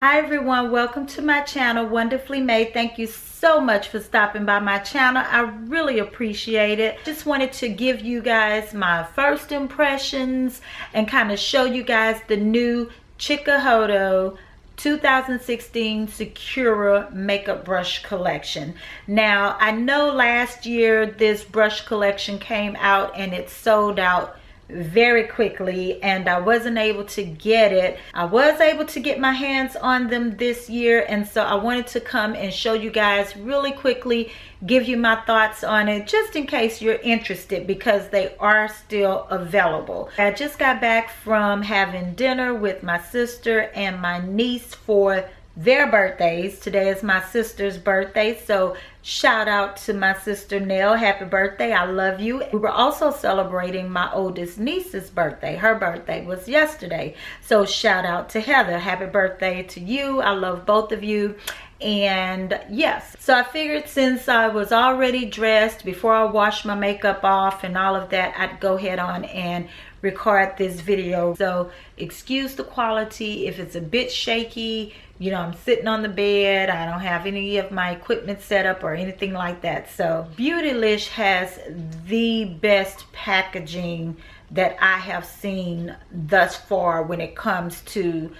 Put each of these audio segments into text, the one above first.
Hi everyone, welcome to my channel, Wonderfully Made. Thank you so much for stopping by my channel. I really appreciate it. Just wanted to give you guys my first impressions and kind of show you guys the new Chikuhodo 2016 Sakura makeup brush collection. Now, I know last year this brush collection came out and it sold out very quickly and I wasn't able to get it. I was able to get my hands on them this year, and so I wanted to come and show you guys really quickly, give you my thoughts on it just in case you're interested, because they are still available. I just got back from having dinner with my sister and my niece for their birthdays. Today is my sister's birthday, so shout out to my sister Nell. Happy birthday, I love you. We were also celebrating my oldest niece's birthday. Her birthday was yesterday, so shout out to Heather. Happy birthday to you. I love both of you. And yes, so I figured since I was already dressed, before I washed my makeup off and all of that, I'd go ahead on and record this video. So excuse the quality if it's a bit shaky. You know, I'm sitting on the bed, I don't have any of my equipment set up or anything like that. So Beautylish has the best packaging that I have seen thus far when it comes to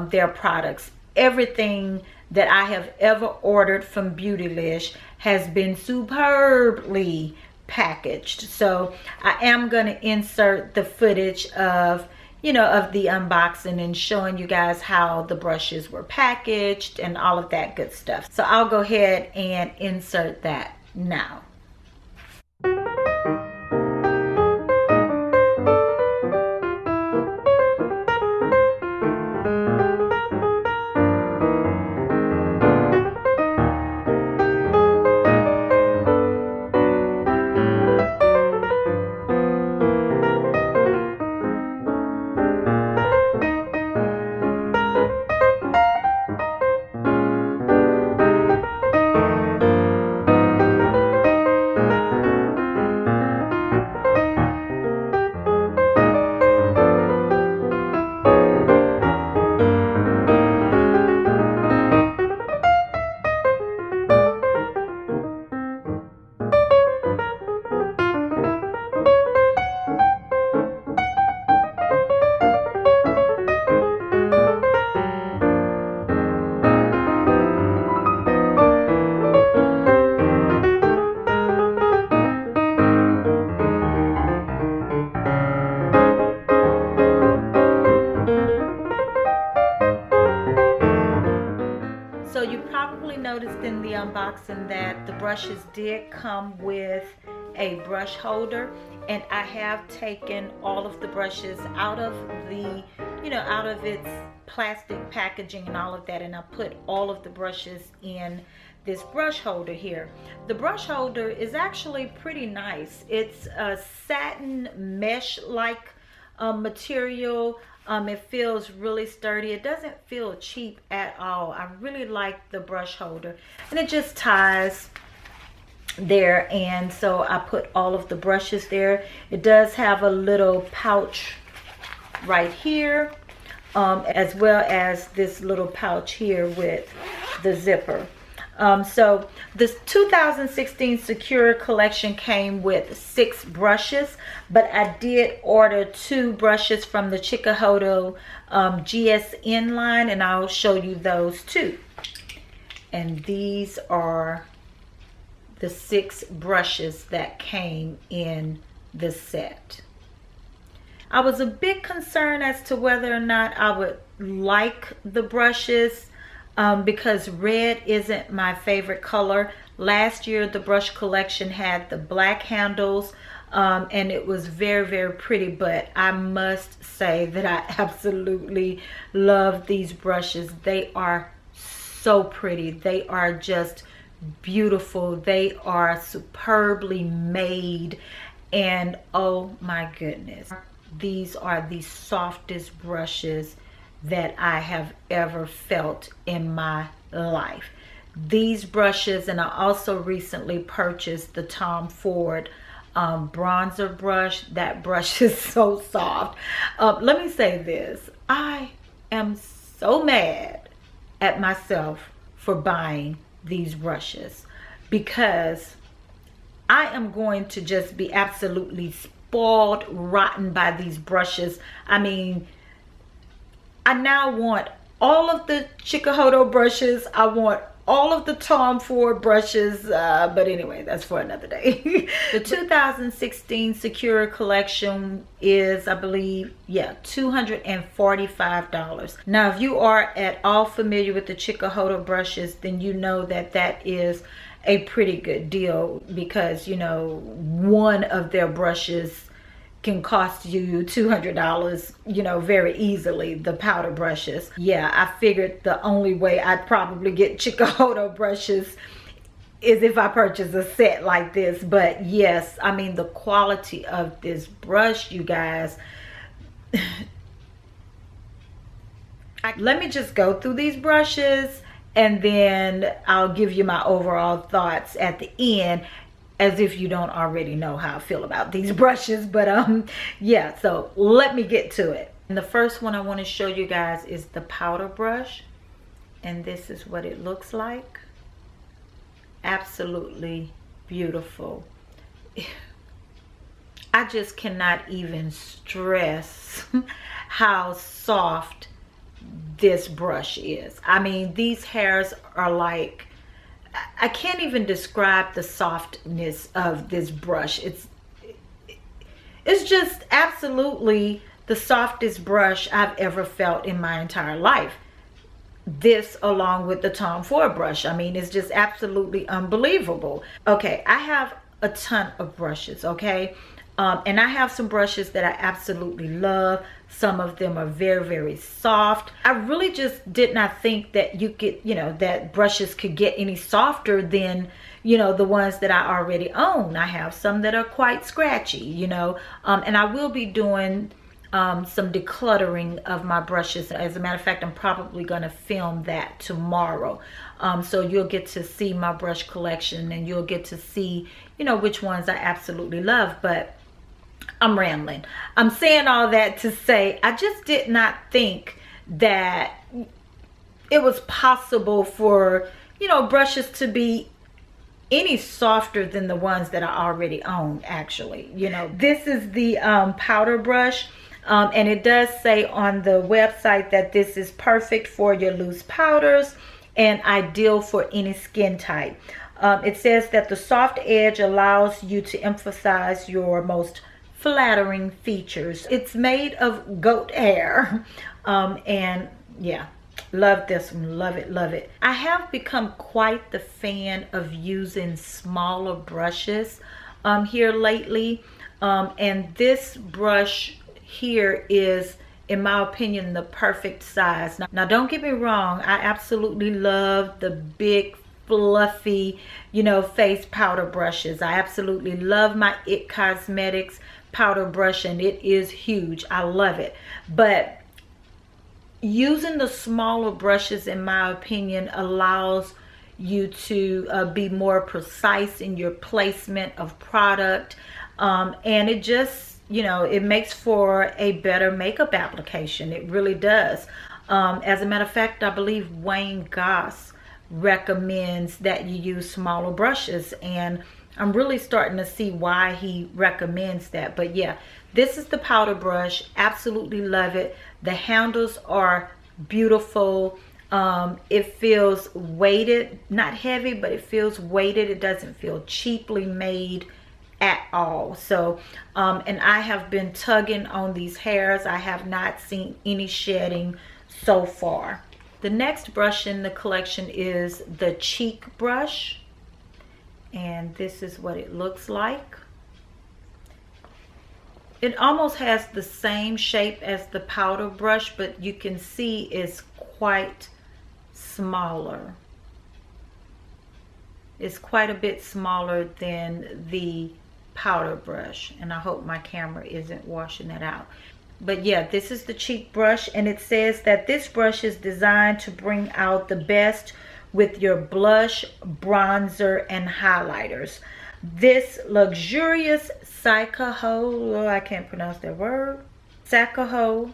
their products. Everything that I have ever ordered from Beautylish has been superbly packaged. So I am going to insert the footage of of the unboxing and showing you guys how the brushes were packaged and all of that good stuff. So I'll go ahead and insert that now. So you probably noticed in the unboxing that the brushes did come with a brush holder, and I have taken all of the brushes out of the, out of its plastic packaging and all of that, and I put all of the brushes in this brush holder here. The brush holder is actually pretty nice. It's a satin mesh-like material. It feels really sturdy. It doesn't feel cheap at all. I really like the brush holder, and it just ties there, and so I put all of the brushes there. It does have a little pouch right here, as well as this little pouch here with the zipper. So this 2016 Sakura collection came with 6 brushes, but I did order 2 brushes from the Chikuhodo GSN line, and I'll show you those too. And these are the 6 brushes that came in the set. I was a bit concerned as to whether or not I would like the brushes, because red isn't my favorite color. Last year the brush collection had the black handles, and it was very, very pretty, but I must say that I absolutely love these brushes. They are so pretty. They are just beautiful. They are superbly made, and oh my goodness, these are the softest brushes that I have ever felt in my life. These brushes, and I also recently purchased the Tom Ford bronzer brush. That brush is so soft. Let me say this, I am so mad at myself for buying these brushes, because I am going to just be absolutely spoiled rotten by these brushes. I mean, I now want all of the Chikuhodo brushes. I want all of the Tom Ford brushes, but anyway, that's for another day. The 2016 Sakura Collection is, I believe, yeah, $245. Now, if you are at all familiar with the Chikuhodo brushes, then you know that that is a pretty good deal, because, you know, one of their brushes can cost you $200, you know, very easily, the powder brushes. Yeah, I figured the only way I'd probably get Chikuhodo brushes is if I purchase a set like this. But yes, I mean, the quality of this brush, you guys. Let me just go through these brushes, and then I'll give you my overall thoughts at the end, as if you don't already know how I feel about these brushes. But yeah, so let me get to it. And the first one I want to show you guys is the powder brush, and this is what it looks like. Absolutely beautiful. I just cannot even stress how soft this brush is. I mean, these hairs are like, I can't even describe the softness of this brush. It's just absolutely the softest brush I've ever felt in my entire life. This, along with the Tom Ford brush, I mean, it's just absolutely unbelievable. Okay, I have a ton of brushes, okay? And I have some brushes that I absolutely love. Some of them are very, very soft. I really just did not think that you could, you know, that brushes could get any softer than, you know, the ones that I already own. I have some that are quite scratchy, you know, and I will be doing some decluttering of my brushes. As a matter of fact, I'm probably going to film that tomorrow. So you'll get to see my brush collection, and you'll get to see, you know, which ones I absolutely love. But I'm rambling. I'm saying all that to say, I just did not think that it was possible for, you know, brushes to be any softer than the ones that I already own, actually. You know, this is the powder brush. And it does say on the website that this is perfect for your loose powders and ideal for any skin type. It says that the soft edge allows you to emphasize your most flattering features. It's made of goat hair. And yeah, love this one. Love it, love it. I have become quite the fan of using smaller brushes here lately. And this brush here is, in my opinion, the perfect size. Now don't get me wrong, I absolutely love the big fluffy, you know, face powder brushes. I absolutely love my It Cosmetics powder brush, and it is huge. I love it. But using the smaller brushes, in my opinion, allows you to be more precise in your placement of product, and it just, you know, it makes for a better makeup application. It really does. As a matter of fact, I believe Wayne Goss recommends that you use smaller brushes, and I'm really starting to see why he recommends that. But yeah, this is the powder brush. Absolutely love it. The handles are beautiful. It feels weighted, not heavy, but it feels weighted. It doesn't feel cheaply made at all. So and I have been tugging on these hairs. I have not seen any shedding so far. The next brush in the collection is the cheek brush, and this is what it looks like. It almost has the same shape as the powder brush, but you can see it's quite smaller. It's quite a bit smaller than the powder brush, and I hope my camera isn't washing that out. But yeah, this is the cheek brush, and it says that this brush is designed to bring out the best with your blush, bronzer, and highlighters. This luxurious Chikuhodo, I can't pronounce that word, Chikuhodo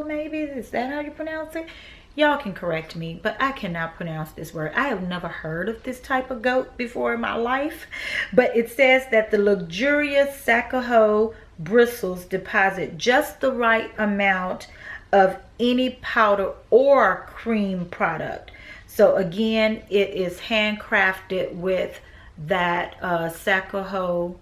maybe, is that how you pronounce it? Y'all can correct me, but I cannot pronounce this word. I have never heard of this type of goat before in my life. But it says that the luxurious Chikuhodo bristles deposit just the right amount of any powder or cream product. So again, it is handcrafted with that Chikuhodo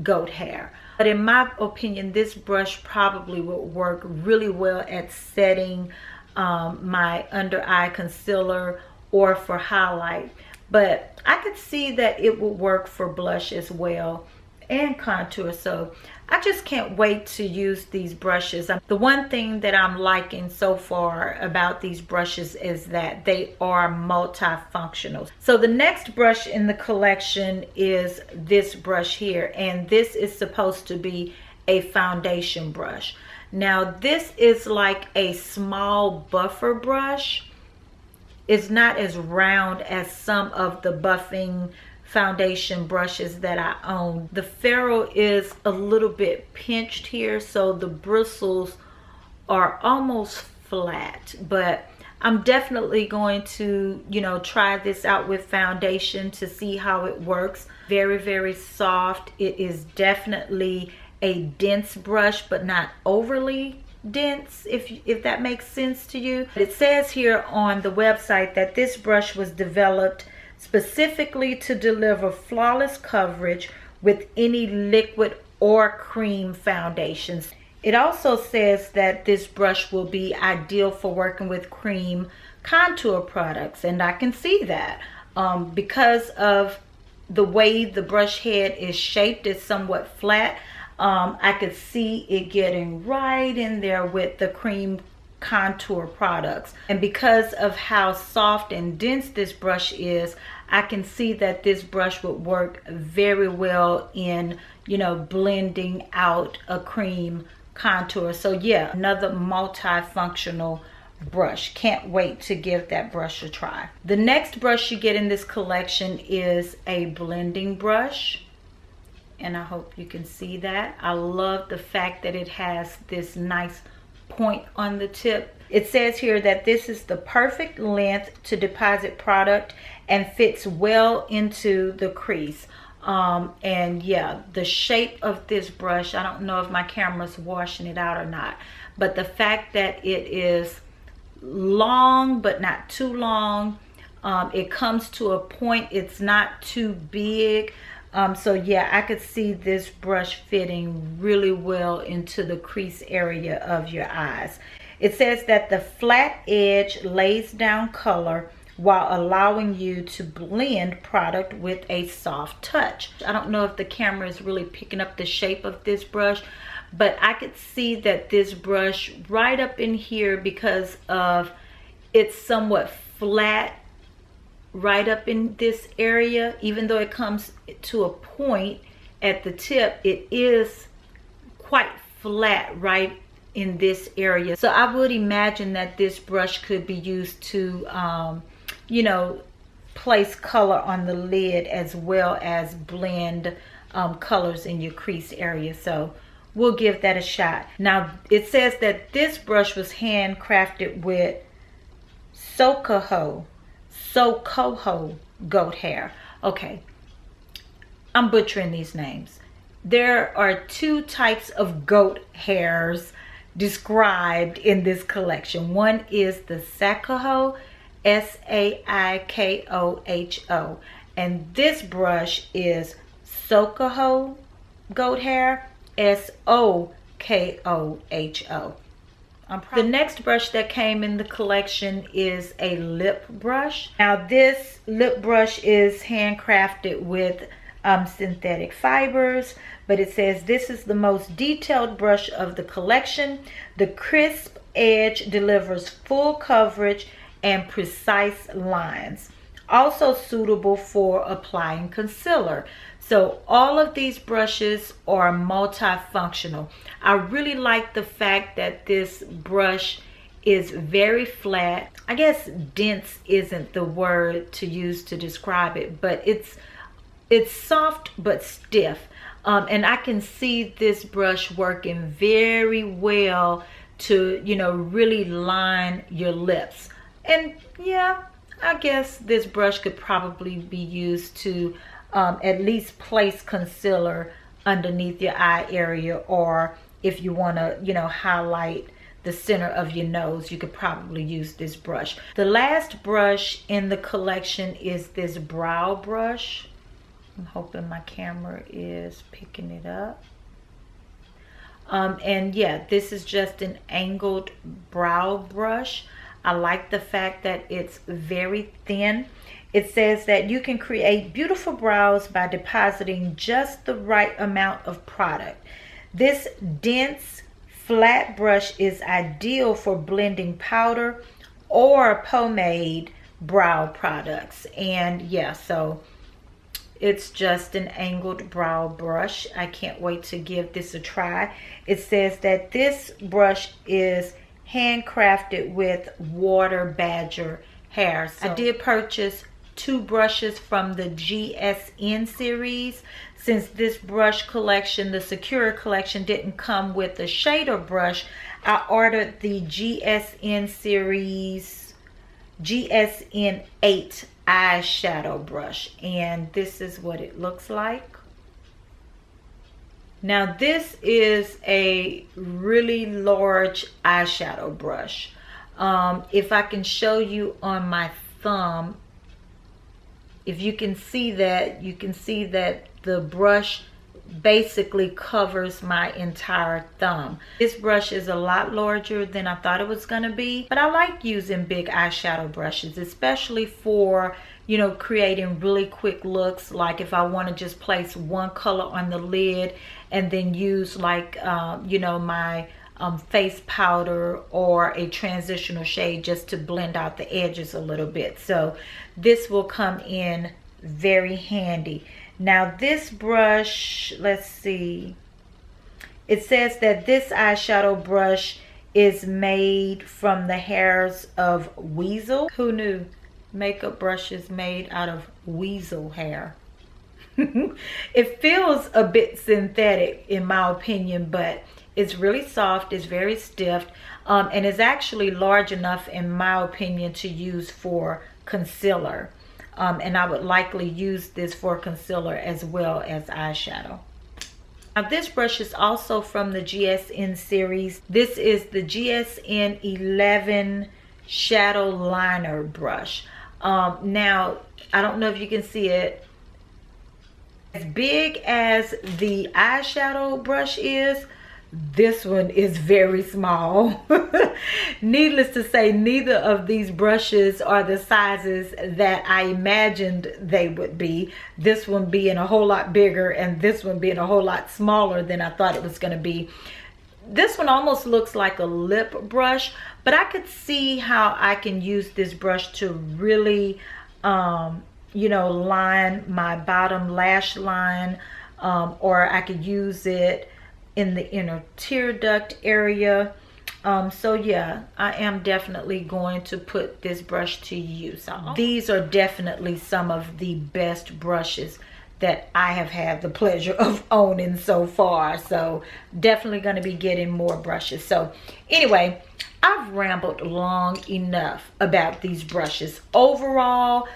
goat hair. But in my opinion, this brush probably would work really well at setting my under eye concealer or for highlight. But I could see that it would work for blush as well and contour. So I just can't wait to use these brushes. The one thing that I'm liking so far about these brushes is that they are multifunctional. So the next brush in the collection is this brush here, and this is supposed to be a foundation brush. Now this is like a small buffer brush. It's not as round as some of the buffing foundation brushes that I own. The ferrule is a little bit pinched here, so the bristles are almost flat, but I'm definitely going to, you know, try this out with foundation to see how it works. Very, very soft. It is definitely a dense brush, but not overly dense, if that makes sense to you. It says here on the website that this brush was developed specifically to deliver flawless coverage with any liquid or cream foundations. It also says that this brush will be ideal for working with cream contour products, and I can see that because of the way the brush head is shaped. It's somewhat flat. I could see it getting right in there with the cream contour products, and because of how soft and dense this brush is, I can see that this brush would work very well in, you know, blending out a cream contour. So yeah, another multifunctional brush. Can't wait to give that brush a try. The next brush you get in this collection is a blending brush, and I hope you can see that. I love the fact that it has this nice point on the tip. It says here that this is the perfect length to deposit product and fits well into the crease. And yeah, the shape of this brush, I don't know if my camera's washing it out or not, but the fact that it is long but not too long, it comes to a point, it's not too big. So yeah, I could see this brush fitting really well into the crease area of your eyes. It says that the flat edge lays down color while allowing you to blend product with a soft touch. I don't know if the camera is really picking up the shape of this brush, but I could see that this brush right up in here, because of it's somewhat flat right up in this area, even though it comes to a point at the tip, it is quite flat right in this area. So I would imagine that this brush could be used to you know, place color on the lid as well as blend colors in your crease area. So we'll give that a shot. Now it says that this brush was handcrafted with Chikuhodo goat hair. Okay, I'm butchering these names. There are two types of goat hairs described in this collection. One is the Chikuhodo, Saikoho, and this brush is Chikuhodo goat hair, Sokoho. The next brush that came in the collection is a lip brush. Now this lip brush is handcrafted with synthetic fibers, but it says this is the most detailed brush of the collection. The crisp edge delivers full coverage and precise lines. Also suitable for applying concealer. So all of these brushes are multifunctional. I really like the fact that this brush is very flat. I guess dense isn't the word to use to describe it, but it's soft but stiff. And I can see this brush working very well to, you know, really line your lips. And yeah, I guess this brush could probably be used to at least place concealer underneath your eye area, or if you want to, you know, highlight the center of your nose, you could probably use this brush. The last brush in the collection is this brow brush. I'm hoping my camera is picking it up. And yeah, this is just an angled brow brush. I like the fact that it's very thin. It says that you can create beautiful brows by depositing just the right amount of product. This dense, flat brush is ideal for blending powder or pomade brow products. And yeah, so it's just an angled brow brush. I can't wait to give this a try. It says that this brush is handcrafted with water badger hair. So I did purchase 2 brushes from the GSN series. Since this brush collection, the Sakura collection, didn't come with a shader brush, I ordered the GSN series GSN 8 eyeshadow brush, and this is what it looks like. Now this is a really large eyeshadow brush. If I can show you on my thumb, if you can see that, you can see that the brush basically covers my entire thumb. This brush is a lot larger than I thought it was going to be, but I like using big eyeshadow brushes, especially for, you know, creating really quick looks. Like if I want to just place one color on the lid and then use like you know, my face powder or a transitional shade just to blend out the edges a little bit. So this will come in very handy. Now this brush, let's see, it says that this eyeshadow brush is made from the hairs of weasel. Who knew makeup brushes made out of weasel hair? It feels a bit synthetic in my opinion, but it's really soft, it's very stiff, and it's actually large enough in my opinion to use for concealer. And I would likely use this for concealer as well as eyeshadow. Now this brush is also from the GSN series. This is the GSN 11 Shadow Liner brush. Now, I don't know if you can see it. As big as the eyeshadow brush is, this one is very small. Needless to say, neither of these brushes are the sizes that I imagined they would be. This one being a whole lot bigger and this one being a whole lot smaller than I thought it was going to be. This one almost looks like a lip brush, but I could see how I can use this brush to really you know, line my bottom lash line, or I could use it in the inner tear duct area. So yeah, I am definitely going to put this brush to use. These are definitely some of the best brushes that I have had the pleasure of owning so far. So definitely going to be getting more brushes. So anyway, I've rambled long enough about these brushes. Overall,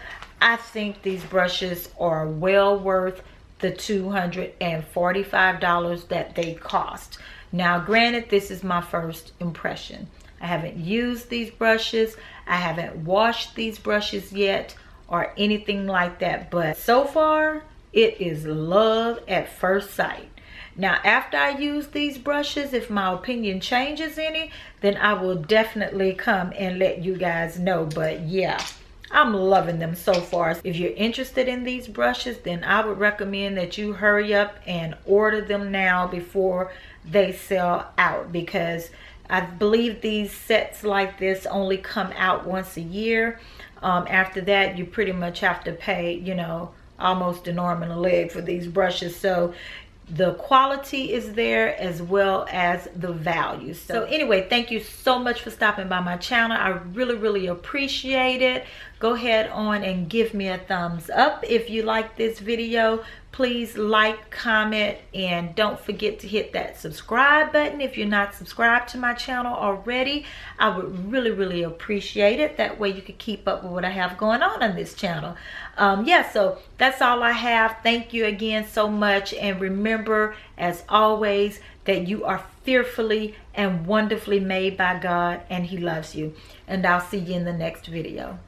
I think these brushes are well worth the $245 that they cost. Now granted, this is my first impression. I haven't used these brushes, I haven't washed these brushes yet or anything like that, but so far it is love at first sight. Now after I use these brushes, if my opinion changes any, then I will definitely come and let you guys know. But yeah, I'm loving them so far. If you're interested in these brushes, then I would recommend that you hurry up and order them now before they sell out, because I believe these sets like this only come out once a year. After that, you pretty much have to pay, you know, almost an arm and a leg for these brushes. So the quality is there as well as the value. So anyway, thank you so much for stopping by my channel. I really appreciate it. go ahead on and give me a thumbs up. If you like this video, please like, comment, and don't forget to hit that subscribe button if you're not subscribed to my channel already. I would really appreciate it. That way you can keep up with what I have going on this channel. Yeah, so that's all I have. Thank you again so much, and remember, as always, that you are fearfully and wonderfully made by God, and He loves you. And I'll see you in the next video.